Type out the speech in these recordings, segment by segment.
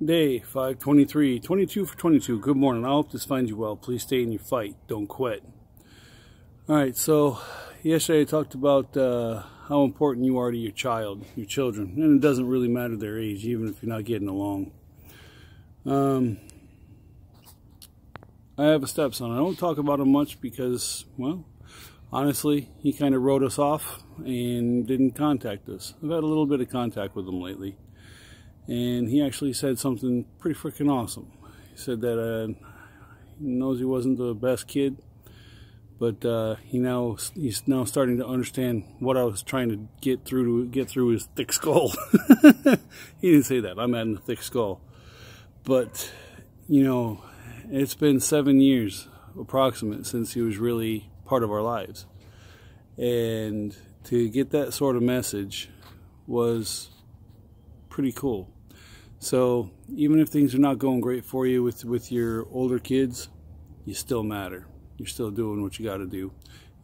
Day 523, 22 for 22. Good morning. I hope this finds you well. Please stay in your fight. Don't quit. Alright, so yesterday I talked about how important you are to your child, your children. And it doesn't really matter their age, even if you're not getting along. I have a stepson. I don't talk about him much because, well, honestly, he kind of wrote us off and didn't contact us. I've had a little bit of contact with him lately. And he actually said something pretty freaking awesome. He said that he knows he wasn't the best kid, but he's now starting to understand what I was trying to get through his thick skull. He didn't say that. I'm adding the thick skull. But, you know, it's been 7 years approximate since he was really part of our lives. And to get that sort of message was pretty cool. So even if things are not going great for you with your older kids, you still matter. You're still doing what you got to do.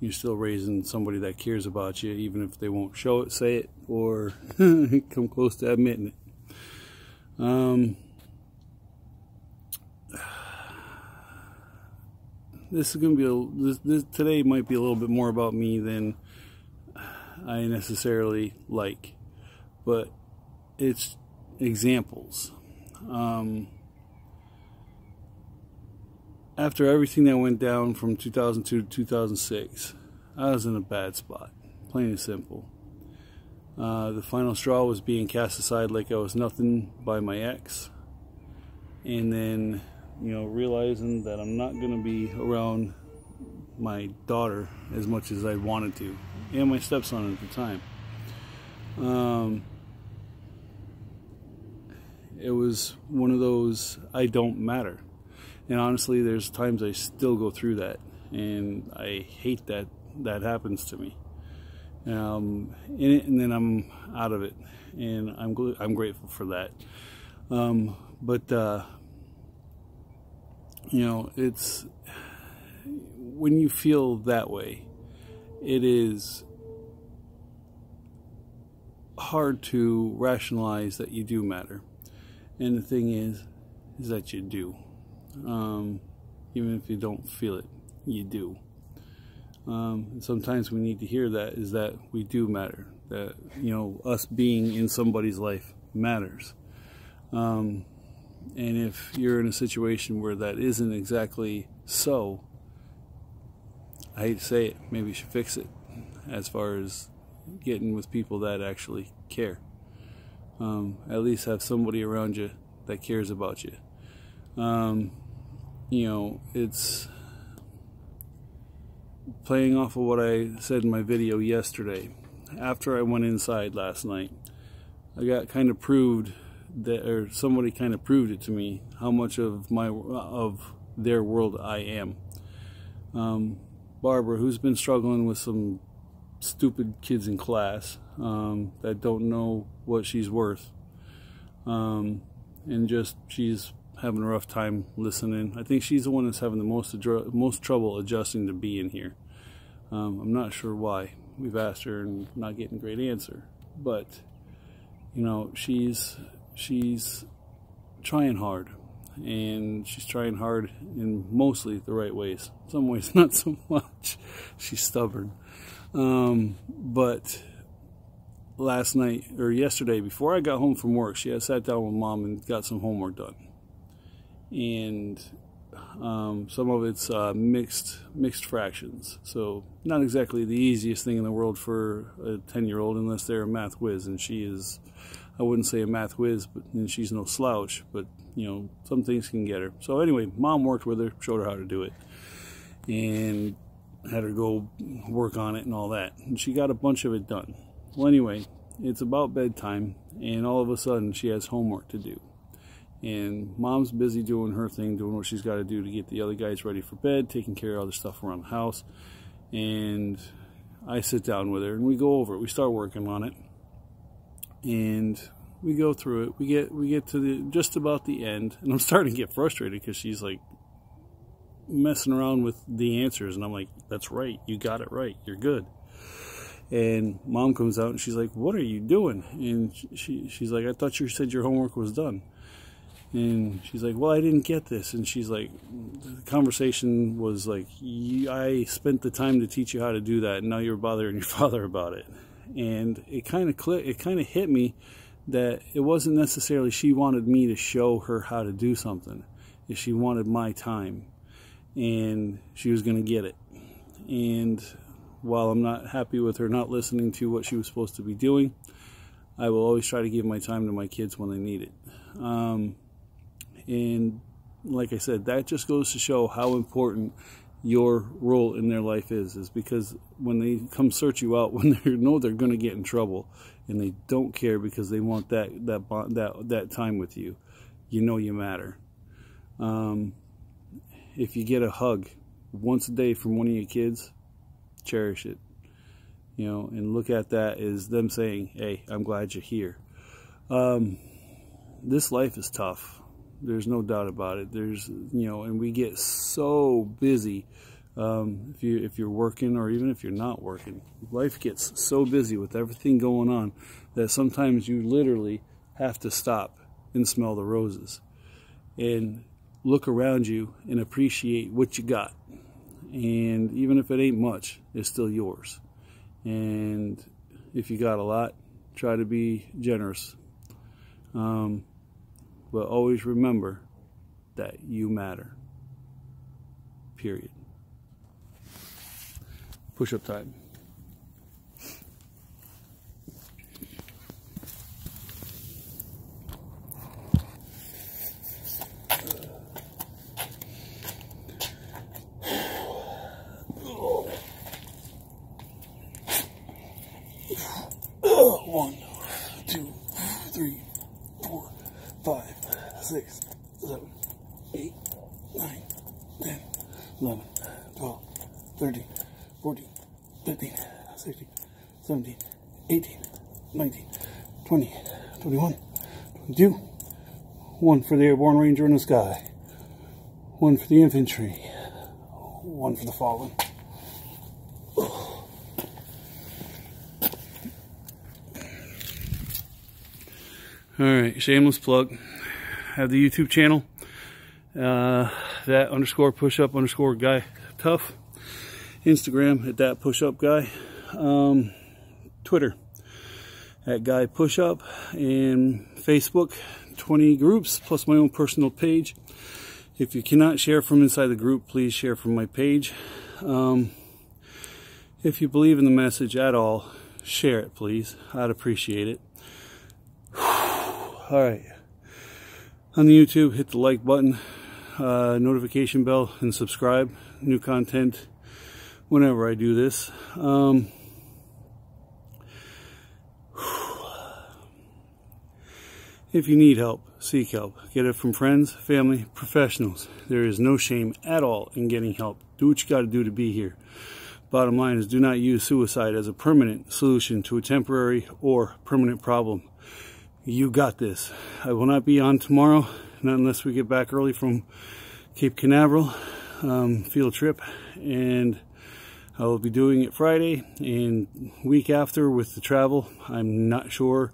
You're still raising somebody that cares about you, even if they won't show it, say it, or come close to admitting it. This is going to be today might be a little bit more about me than I necessarily like, but it's examples. After everything that went down from 2002 to 2006, I was in a bad spot, plain and simple. The final straw was being cast aside like I was nothing by my ex, and then, you know, realizing that I'm not going to be around my daughter as much as I wanted to, and my stepson at the time. It was one of those I don't matter. And honestly, there's times I still go through that, and I hate that that happens to me. And then I'm out of it, and I'm grateful for that. You know, it's when you feel that way, it is hard to rationalize that you do matter. And the thing is that you do. Even if you don't feel it, you do. And sometimes we need to hear that, is that we do matter. That, you know, us being in somebody's life matters. And if you're in a situation where that isn't exactly so, I hate to say it, maybe you should fix it as far as getting with people that actually care. At least have somebody around you that cares about you. You know, it's playing off of what I said in my video yesterday. After I went inside last night, I got kind of proved that, or somebody kind of proved it to me, how much of their world I am. Barbara, who's been struggling with some stupid kids in class that don't know what she's worth, and just she's having a rough time listening. I think she's the one that's having the most trouble adjusting to being here. I'm not sure why. We've asked her and not getting a great answer, but you know, she's trying hard, and she's trying hard in mostly the right ways. Some ways not so much. She's stubborn. But last night, or yesterday, before I got home from work, she had sat down with Mom and got some homework done. And some of it's mixed fractions. So not exactly the easiest thing in the world for a 10-year-old unless they're a math whiz. And she is, I wouldn't say a math whiz, and she's no slouch. But, you know, some things can get her. So anyway, Mom worked with her, showed her how to do it, and had her go work on it and all that, and she got a bunch of it done. Well, anyway, it's about bedtime, and all of a sudden she has homework to do, and Mom's busy doing her thing, doing what she's got to do to get the other guys ready for bed, taking care of other stuff around the house. And I sit down with her and we go over it. We start working on it, and we go through it. We get to just about the end, and I'm starting to get frustrated because she's like messing around with the answers, and I'm like, that's right, you got it right, you're good. And Mom comes out and she's like, what are you doing? And she's like, I thought you said your homework was done. And she's like, well, I didn't get this. And she's like, the conversation was like, I spent the time to teach you how to do that, and now you're bothering your father about it. And it kind of clicked, it kind of hit me that it wasn't necessarily she wanted me to show her how to do something. If she wanted my time, and she was going to get it. And while I'm not happy with her not listening to what she was supposed to be doing, I will always try to give my time to my kids when they need it. And like I said, that just goes to show how important your role in their life is because when they come search you out, when they know they're going to get in trouble, and they don't care because they want that time with you, you know you matter. If you get a hug once a day from one of your kids, cherish it, you know, and look at that as them saying, hey, I'm glad you're here. This life is tough. There's no doubt about it. There's, you know, and we get so busy. If you're working, or even if you're not working, life gets so busy with everything going on that sometimes you literally have to stop and smell the roses and look around you and appreciate what you got. And even if it ain't much, it's still yours. And if you got a lot, try to be generous. But always remember that you matter. Period. Push-up time. One, 2, 3, 4, 5, 6, 7, 8, 9, 10, 11, 12, 13, 14, 15, 16, 17, 18, 19, 20, 21, 22. One for the airborne ranger in the sky. One for the infantry. One for the fallen. Alright, shameless plug. I have the YouTube channel. That _ push-up _ guy tough. Instagram at that push-up guy. Twitter at guy push-up. And Facebook, 20 groups plus my own personal page. If you cannot share from inside the group, please share from my page. If you believe in the message at all, share it, please. I'd appreciate it. Alright, on the YouTube, hit the like button, notification bell, and subscribe. New content whenever I do this. If you need help, seek help. Get it from friends, family, professionals. There is no shame at all in getting help. Do what you got to do to be here. Bottom line is, do not use suicide as a permanent solution to a temporary or permanent problem. You got this. I will not be on tomorrow, not unless we get back early from Cape Canaveral field trip, and I will be doing it Friday and week after with the travel. I'm not sure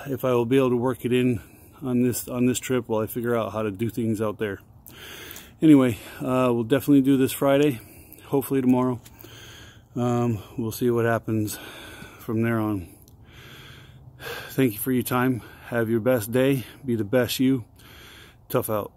if I will be able to work it in on this trip while I figure out how to do things out there. Anyway, we'll definitely do this Friday, hopefully tomorrow. We'll see what happens from there on. Thank you for your time. Have your best day. Be the best you. Tough out.